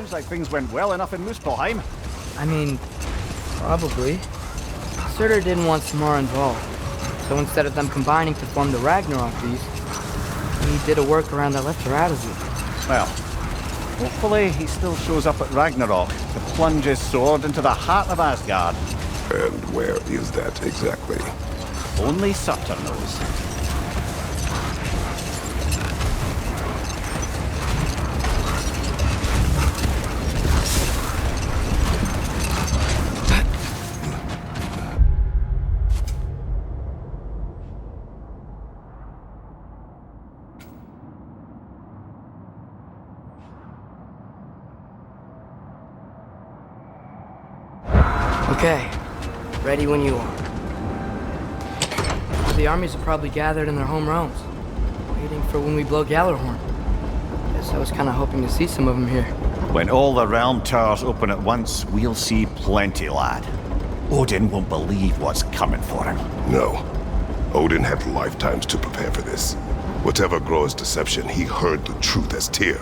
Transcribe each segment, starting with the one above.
Sounds like things went well enough in Muspelheim. I mean, probably. Surtur didn't want Samara involved, so instead of them combining to form the Ragnarok beast, he did a workaround that left her out of it. Well, hopefully he still shows up at Ragnarok to plunge his sword into the heart of Asgard. And where is that exactly? Only Surtur knows. Okay, ready when you are. The armies are probably gathered in their home realms, waiting for when we blow Gjallarhorn. Guess I was kind of hoping to see some of them here. When all the realm towers open at once, we'll see plenty, lad. Odin won't believe what's coming for him. No. Odin had lifetimes to prepare for this. Whatever Groa's deception, he heard the truth as Tyr.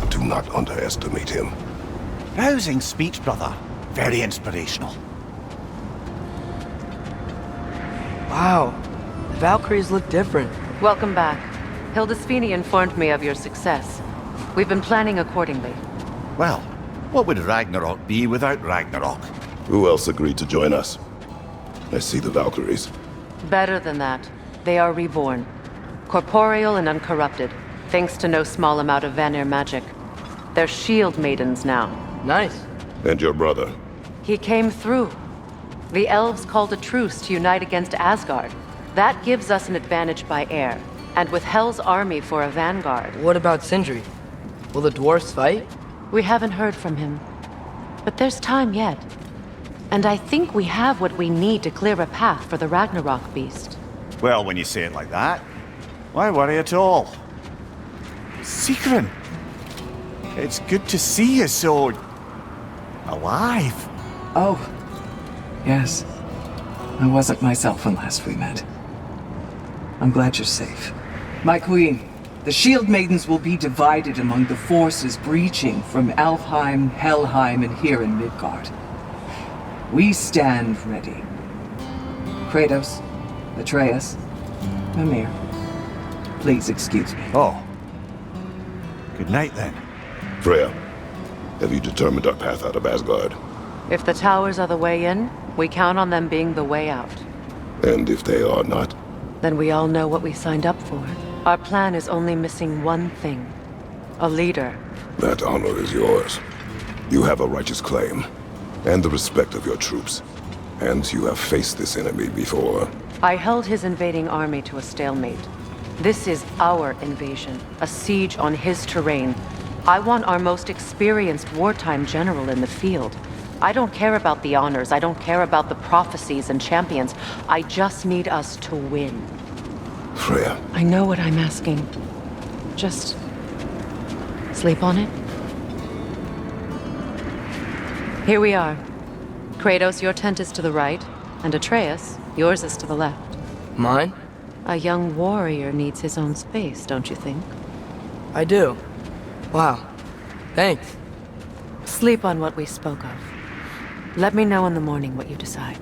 Do not underestimate him. Rousing speech, brother. Very inspirational. Wow, the Valkyries look different. Welcome back. Hildisvini informed me of your success. We've been planning accordingly. Well, what would Ragnarok be without Ragnarok? Who else agreed to join us? I see the Valkyries. Better than that. They are reborn. Corporeal and uncorrupted, thanks to no small amount of Vanir magic. They're shield maidens now. Nice. And your brother? He came through. The elves called a truce to unite against Asgard. That gives us an advantage by air, and with Hel's army for a vanguard. What about Sindri? Will the dwarves fight? We haven't heard from him. But there's time yet. And I think we have what we need to clear a path for the Ragnarok beast. Well, when you say it like that, why worry at all? Sigrun! It's good to see you so... alive. Oh, yes. I wasn't myself when last we met. I'm glad you're safe. My queen, the Shield Maidens will be divided among the forces breaching from Alfheim, Helheim, and here in Midgard. We stand ready. Kratos, Atreus, Mimir, please excuse me. Oh. Good night, then. Freya, have you determined our path out of Asgard? If the towers are the way in, we count on them being the way out. And if they are not? Then we all know what we signed up for. Our plan is only missing one thing. A leader. That honor is yours. You have a righteous claim, and the respect of your troops. And you have faced this enemy before. I held his invading army to a stalemate. This is our invasion, a siege on his terrain. I want our most experienced wartime general in the field. I don't care about the honors, I don't care about the prophecies and champions. I just need us to win. Freya. I know what I'm asking. Just... sleep on it? Here we are. Kratos, your tent is to the right, and Atreus, yours is to the left. Mine? A young warrior needs his own space, don't you think? I do. Wow. Thanks. Sleep on what we spoke of. Let me know in the morning what you decide.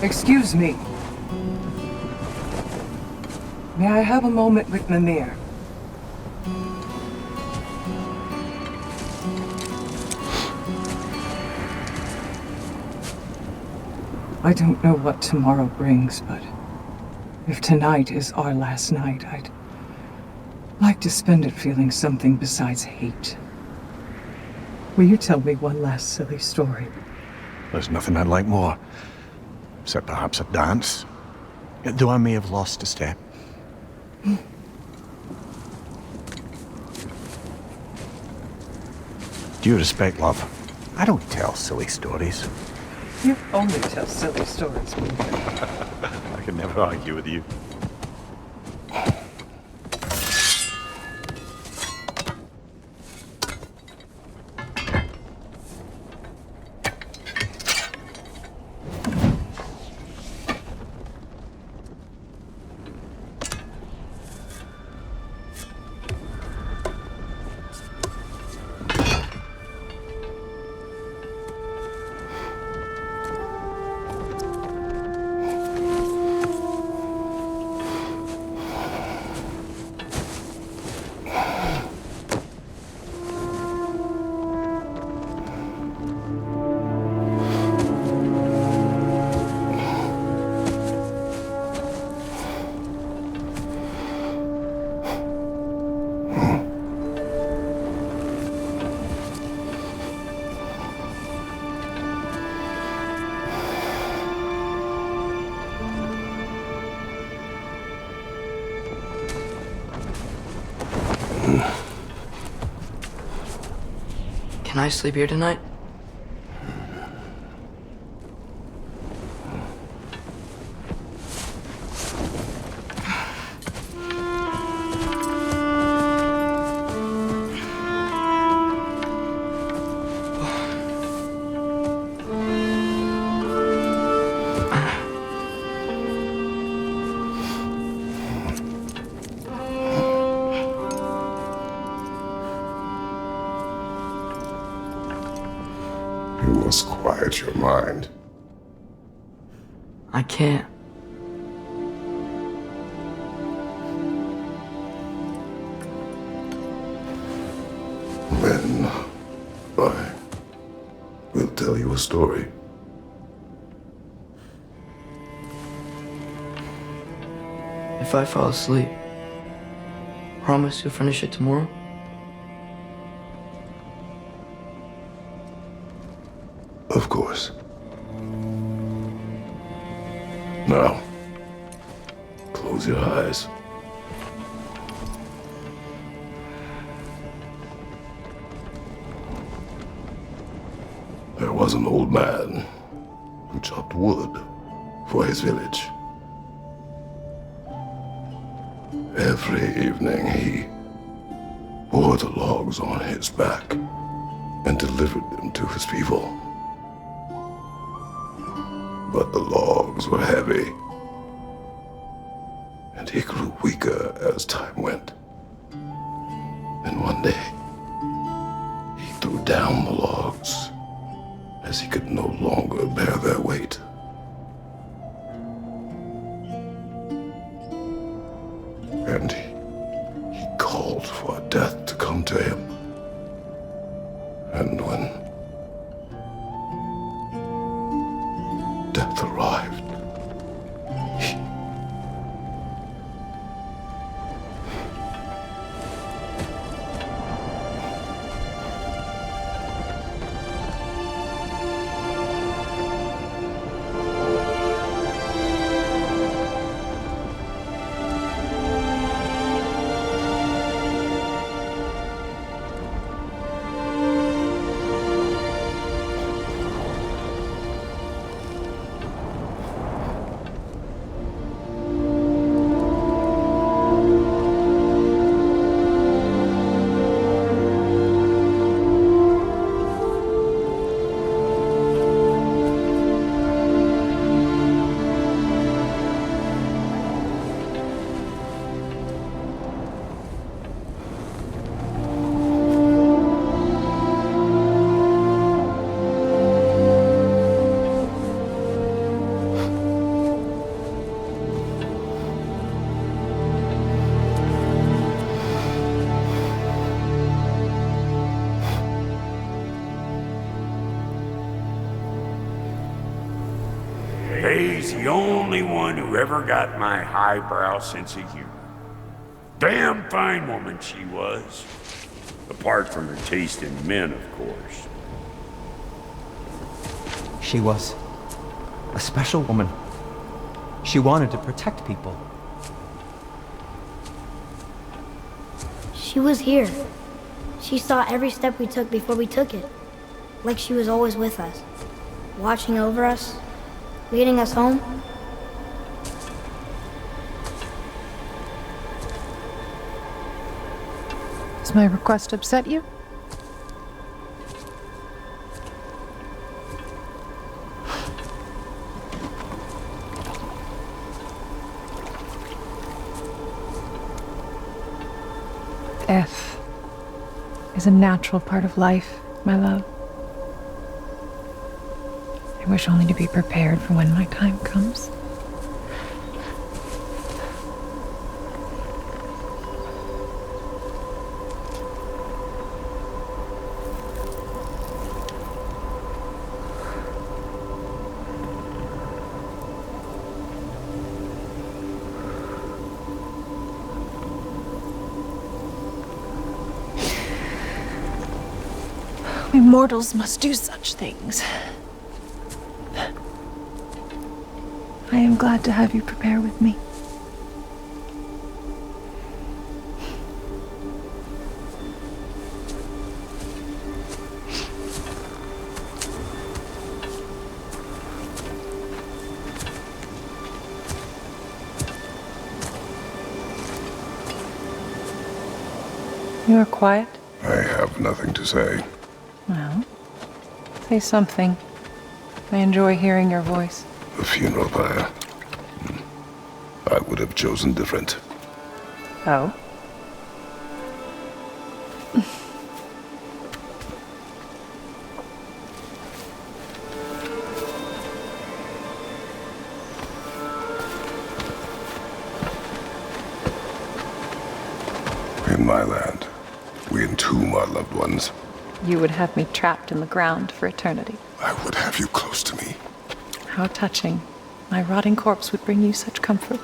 Excuse me. May I have a moment with Mimir? I don't know what tomorrow brings, but if tonight is our last night, I'd like to spend it feeling something besides hate. Will you tell me one last silly story? There's nothing I'd like more. Except perhaps a dance. Though I may have lost a step. Due respect, love. I don't tell silly stories. You only tell silly stories, Mimir. I can never argue with you. Can I sleep here tonight? You must quiet your mind. I can't. Then I will tell you a story. If I fall asleep, promise you'll finish it tomorrow? Of course. Now, close your eyes. There was an old man who chopped wood for his village. Every evening he bore the logs on his back and delivered them to his people. But the logs were heavy, and he grew weaker as time went. And one day, he threw down the logs as he could no longer bear their weight. And he called for death to come to him. And when death arrived, He's the only one who ever got my highbrow sense of humor. Damn fine woman she was. Apart from her taste in men, of course. She was a special woman. She wanted to protect people. She was here. She saw every step we took before we took it. Like she was always with us, watching over us, leading us home. Does my request upset you? Death is a natural part of life, my love. I wish only to be prepared for when my time comes. We mortals must do such things. I am glad to have you prepare with me. You are quiet? I have nothing to say. Well, say something. I enjoy hearing your voice. The funeral pyre. I would have chosen different. Oh? In my land, we entomb our loved ones. You would have me trapped in the ground for eternity. I would have you close to me. How touching. My rotting corpse would bring you such comfort.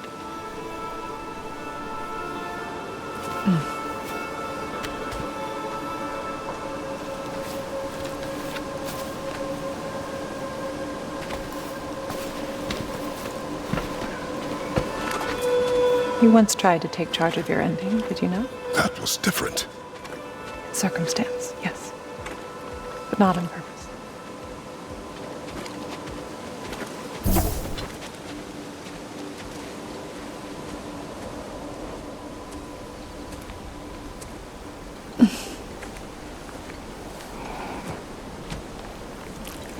You once tried to take charge of your ending, did you know? That was different. Circumstance, yes. But not on purpose.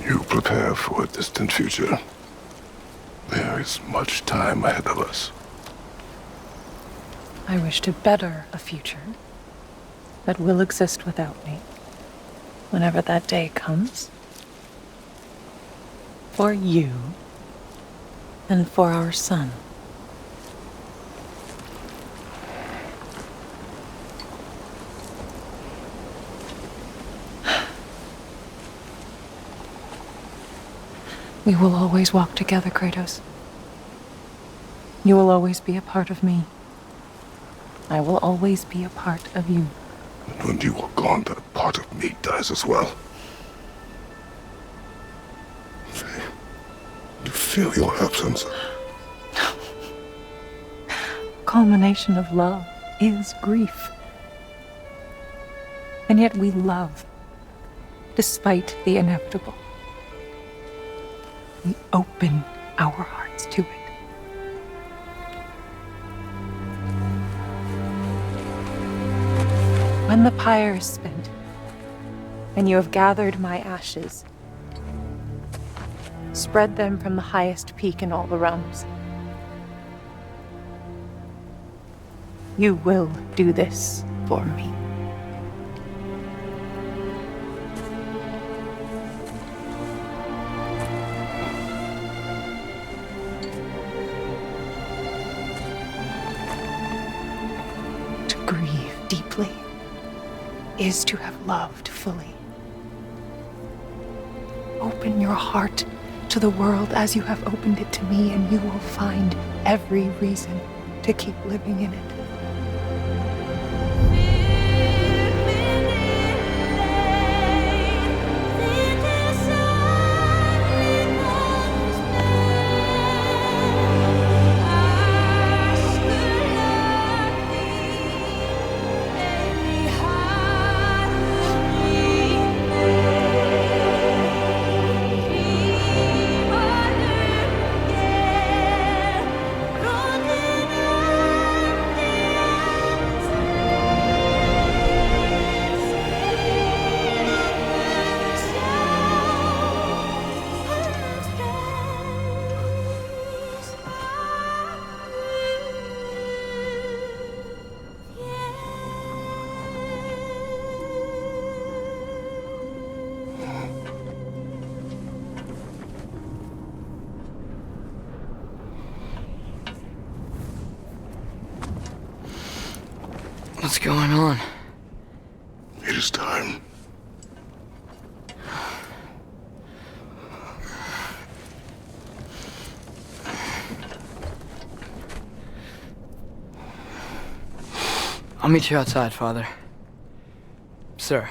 You prepare for a distant future. There is much time ahead of us. I wish to better a future that will exist without me, whenever that day comes. For you, and for our son. We will always walk together, Kratos. You will always be a part of me. I will always be a part of you. And when you are gone, that part of me dies as well. You feel your absence. Culmination of love is grief. And yet we love, despite the inevitable. We open our hearts to it. When the pyre is spent, and you have gathered my ashes, spread them from the highest peak in all the realms. You will do this for me. To grieve deeply is to have loved fully. Open your heart to the world as you have opened it to me, and you will find every reason to keep living in it. What's going on? It is time. I'll meet you outside, Father. Sir.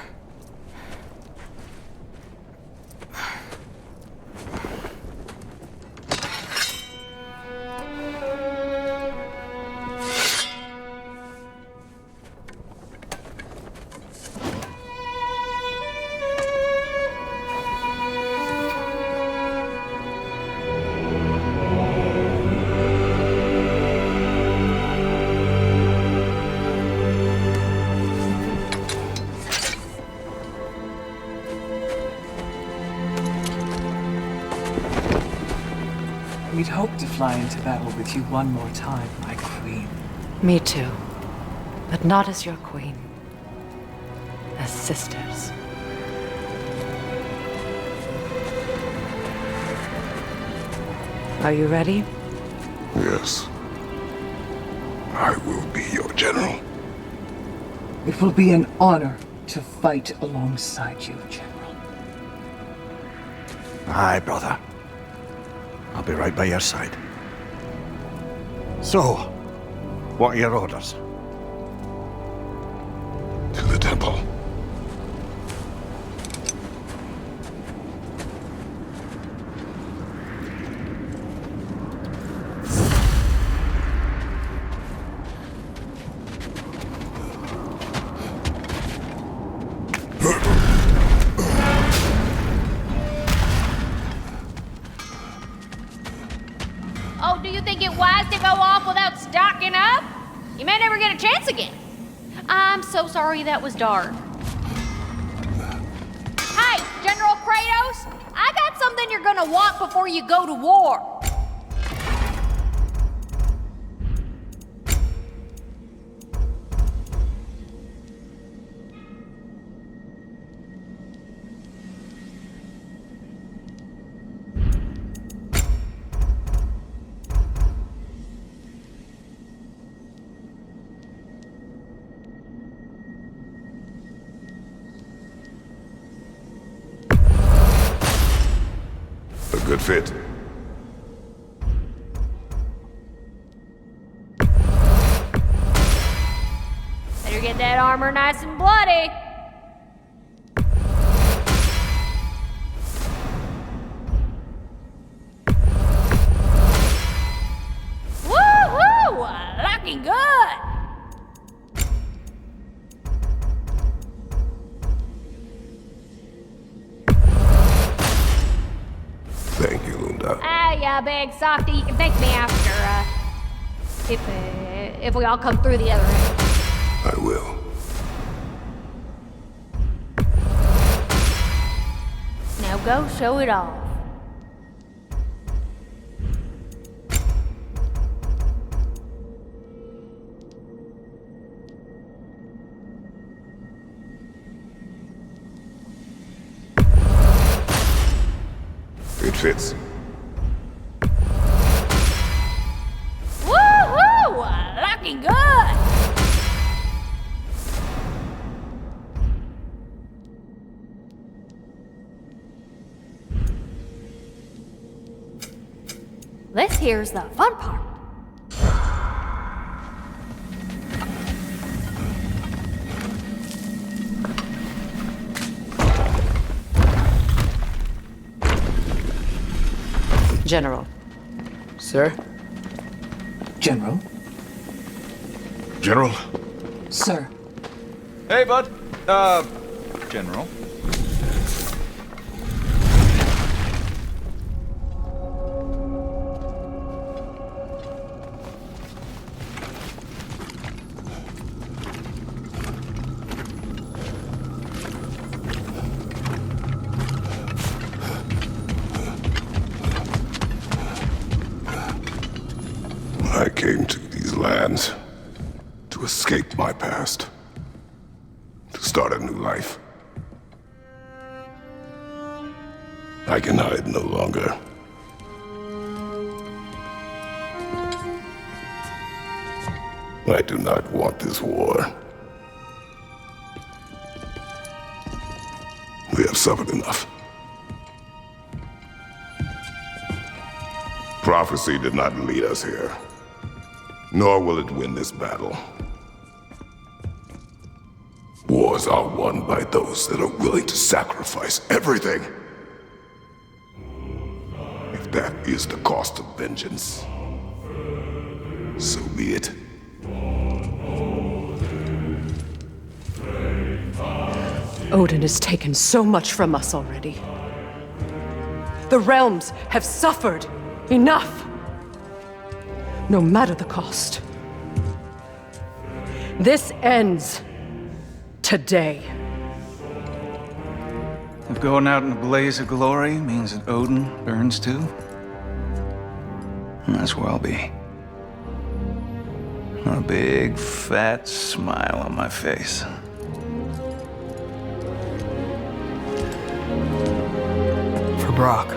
I'd hoped to fly into battle with you one more time, my queen. Me too. But not as your queen. As sisters. Are you ready? Yes. I will be your general. It will be an honor to fight alongside you, General. Aye, brother. I'll be right by your side. So, what are your orders? To the temple. Oh, do you think it wise to go off without stocking up? You may never get a chance again. I'm so sorry that was dark. Hey, General Kratos, I got something you're gonna want before you go to war. A good fit. Better get that armor nice and bloody. Woo-hoo! Looking good! Thank you, Lunda. Ah, yeah, big softy. You can thank me after, if we all come through the other end. I will. Now go show it off. It fits. Woo-hoo! Looking good! This here's the fun part. General. Sir? General? General? Sir. Hey, bud. General. I came to these lands to escape my past, to start a new life. I can hide no longer. I do not want this war. We have suffered enough. Prophecy did not lead us here, nor will it win this battle. Wars are won by those that are willing to sacrifice everything. If that is the cost of vengeance, so be it. Odin has taken so much from us already. The realms have suffered enough. No matter the cost. This ends today. If going out in a blaze of glory means that Odin burns too, And that's where I'll be. A big, fat smile on my face. For Brock.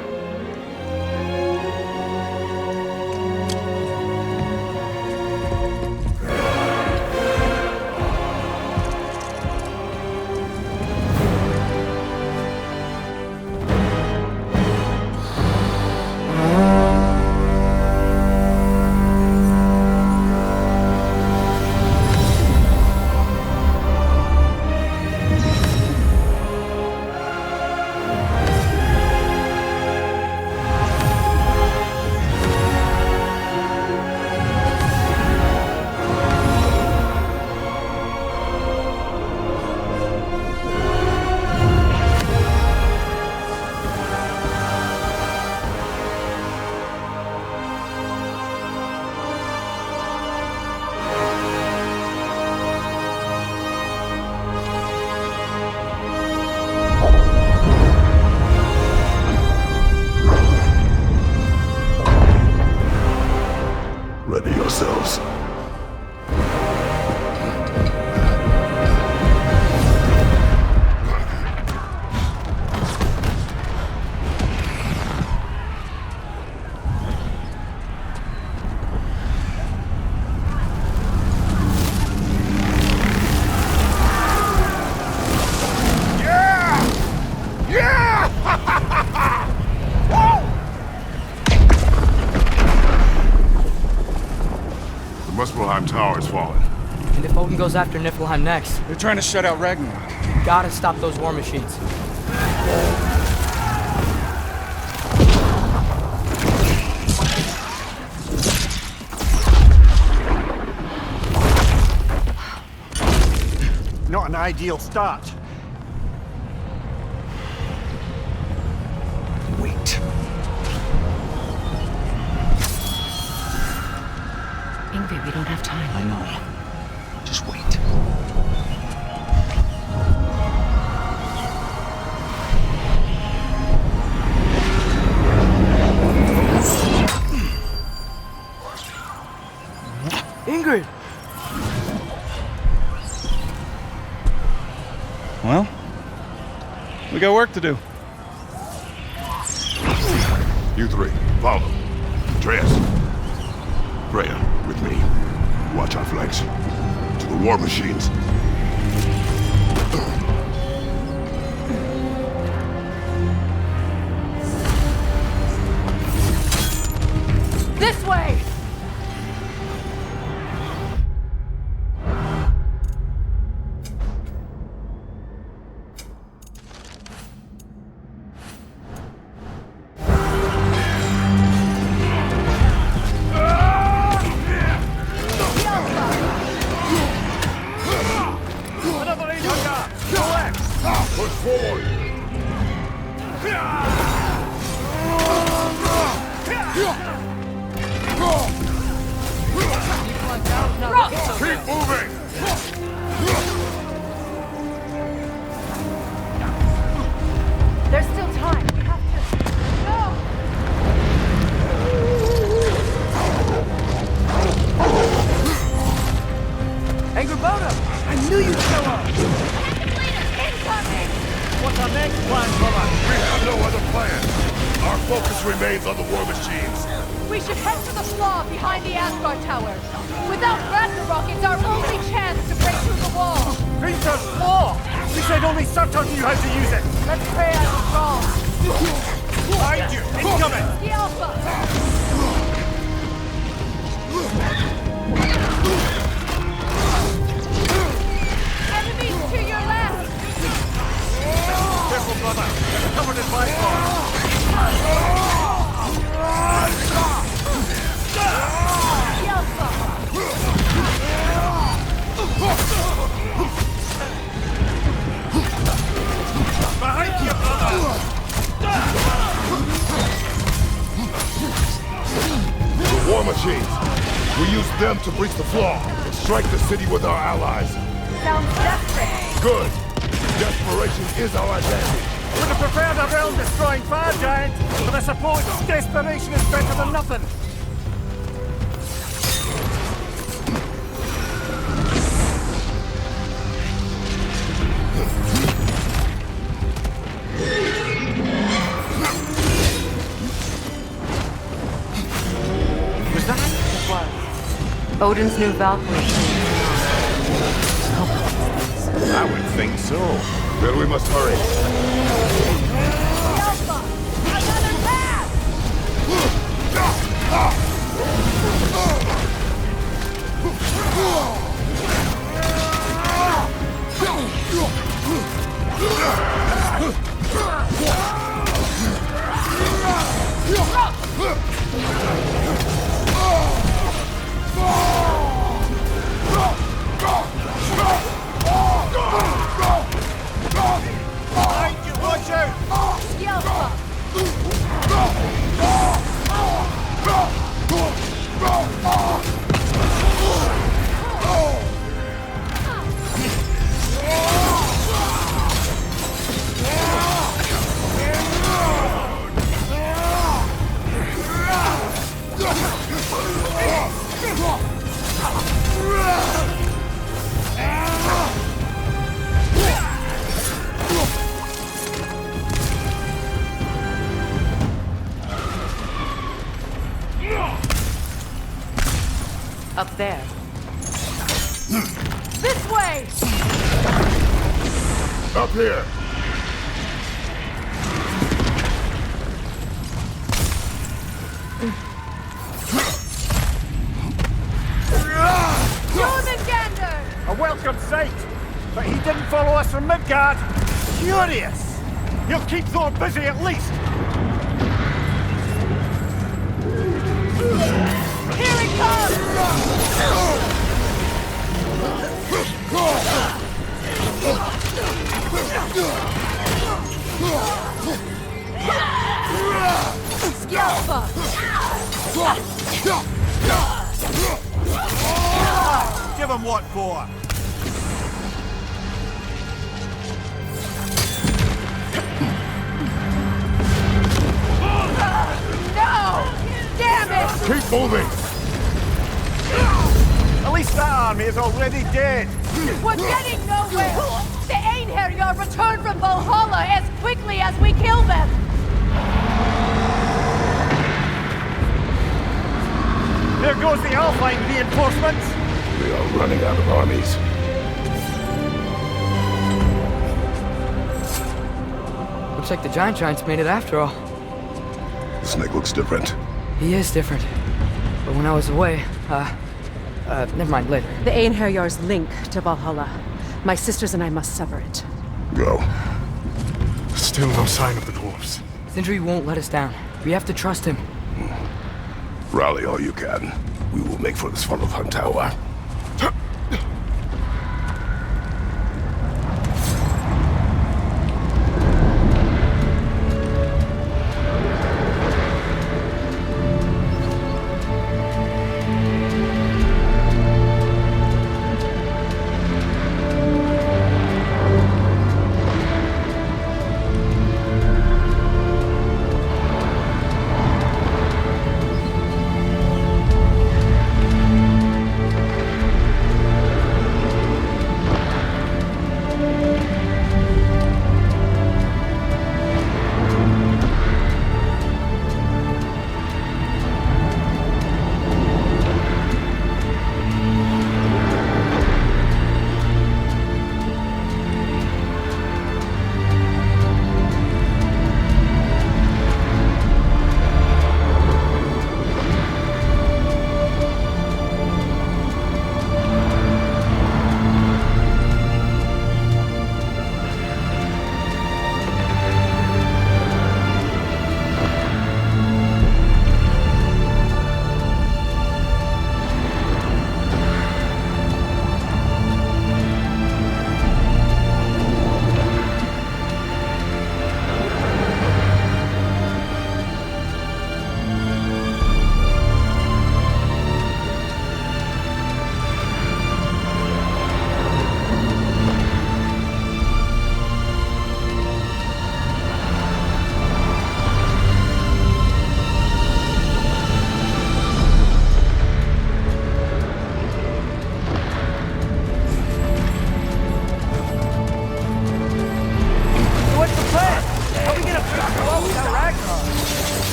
Ready yourselves. The Muspelheim Tower has fallen. And if Odin goes after Niflheim next, They're trying to shut out Ragnarok. gotta stop those war machines. Not an ideal start. Wait. Ingrid, we don't have time. I know. Just wait. Ingrid! Well, we got work to do. You three, follow. Atreus. Freya, with me. Watch our flanks. To the war machines. This way! Push forward! Keep moving! There's still time. We have to. No! Angrboda! I knew you'd show up! Incoming! What's our next plan, brother? We have no other plan. Our focus remains on the war machines. We should head to the flaw behind the Asgard Tower. Without Ragnarok, it's our only chance to break through the wall. Vinter's flaw! We said only Surtur knew how to use it! Let's pray I'm strong. Behind you! Incoming! The Alpha! Enemies to your left! Careful, brother! They're covered in Bifrost! The Alpha! Behind you, brother! The war machines. We use them to breach the flaw and strike the city with our allies. Sounds desperate. Good. Desperation is our advantage. Would have preferred a realm-destroying fire giant, but I suppose desperation is better than nothing. Odin's new Valkyrie. I would think so. Then we must hurry. Behind you, watch out! Up there. This way! Up here. A welcome sight! But he didn't follow us from Midgard! Curious! He'll keep Thor busy at least! Here it comes! Give him what for! No! Damn it! Keep moving. At least that army is already dead! We're getting nowhere! The Einherjar return from Valhalla as quickly as we kill them! There goes the Alpine reinforcements! We are running out of armies. Looks like the Giants made it after all. The snake looks different. He is different. But when I was away, never mind, later. The Einherjar's link to Valhalla. My sisters and I must sever it. Go. Still no sign of the dwarves. Sindri won't let us down. We have to trust him. Rally all you can. We will make for the Svartalfheim Tower.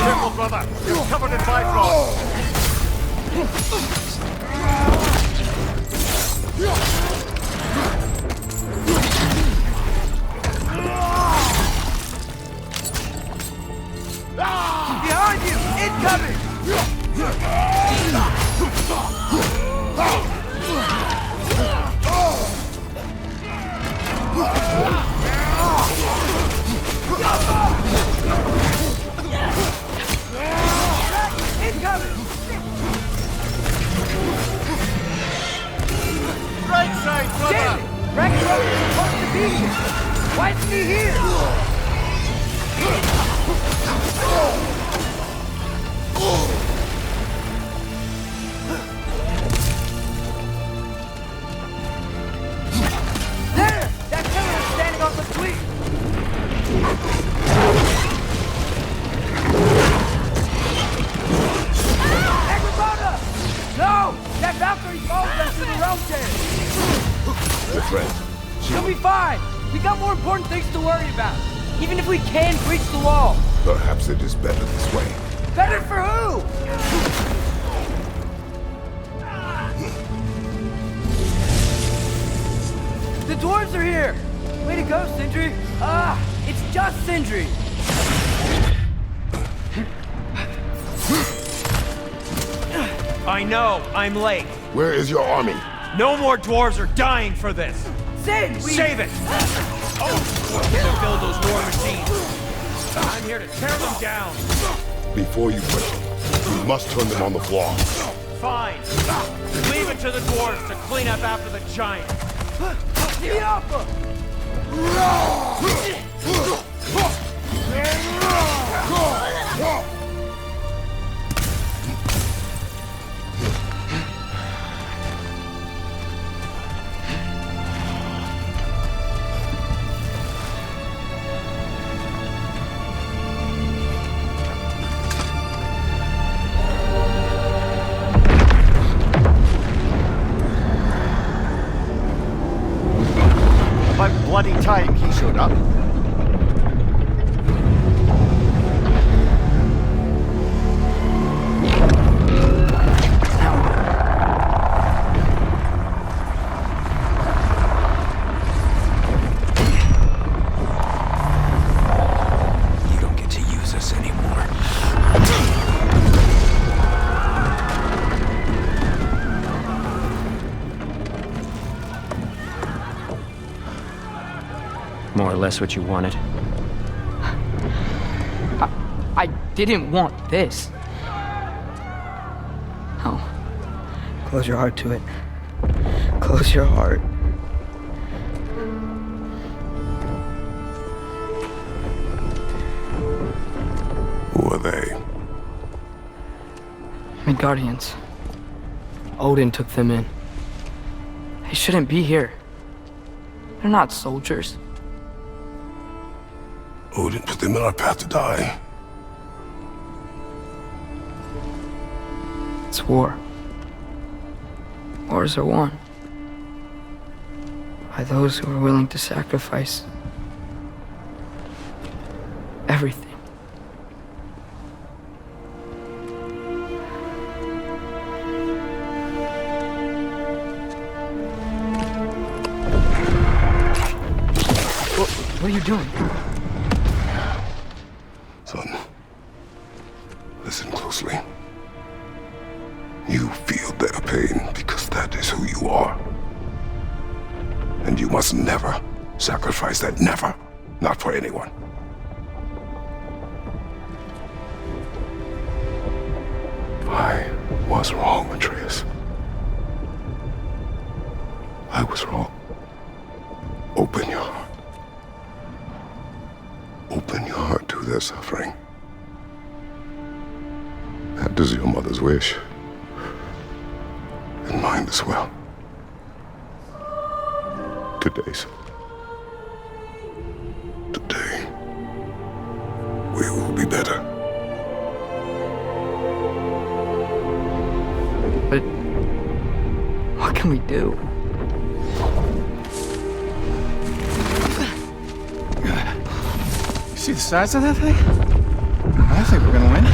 Careful, brother. You're covered in bifrost. Behind you! Incoming! Right side, brother! Ragnarok is supposed to be here! Why isn't he here? There! That killer is standing off the fleet! Agrabah! No! That Valkyrie follows us to the realm terrace! Your friend. She'll be fine! We got more important things to worry about! Even if we can breach the wall! Perhaps it is better this way. Better for who? The dwarves are here! Way to go, Sindri! It's just Sindri! I know, I'm late. Where is your army? No more dwarves are dying for this! Sin! Save it! Oh! Here to build those war machines! I'm here to tear them down! Before you push them, you must turn them on the floor. Fine! Leave it to the dwarves to clean up after the giant! About bloody time he showed up. You don't get to use us anymore. More or less what you wanted. I didn't want this. No. Close your heart to it. Close your heart. Who are they? Midgardians. Odin took them in. They shouldn't be here. They're not soldiers. Odin put them in our path to die. It's war. Wars are won by those who are willing to sacrifice everything. What are you doing? Son, listen closely. You feel their pain because that is who you are. And you must never sacrifice that. Never. Not for anyone. I was wrong, Atreus. I was wrong. Open your heart. Open your heart to their suffering. That is your mother's wish. And mine as well. Today, son. Today, we will be better. But what can we do? See the size of that thing? I think we're gonna win.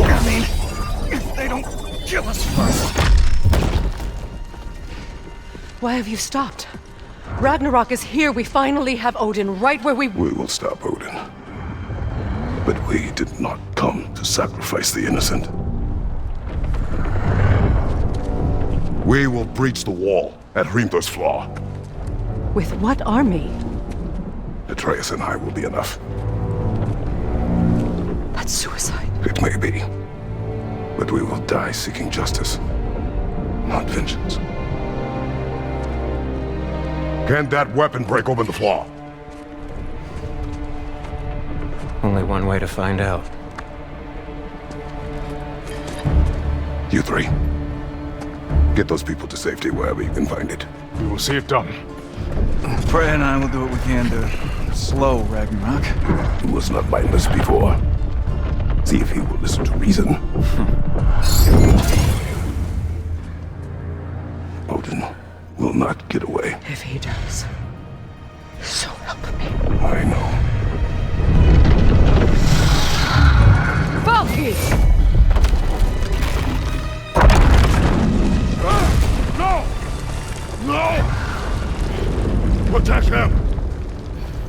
I mean, if they don't kill us first. Why have you stopped? Ragnarok is here. We finally have Odin right where we... We will stop Odin. But we did not come to sacrifice the innocent. We will breach the wall at Hrimthor's Flaw. With what army? Atreus and I will be enough. That's suicide. It may be. But we will die seeking justice, not vengeance. Can that weapon break open the Flaw? Only one way to find out. You three. Get those people to safety wherever you can find it. We will see it done. Freya and I will do what we can to slow Ragnarok. He was not mindless before. See if he will listen to reason. Odin will not get away. If he does, so help me. I know. Valky! No! No! Protect him!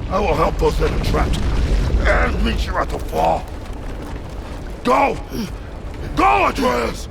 I will help those that are trapped and meet you at the Flaw. Go! Go, Atreus!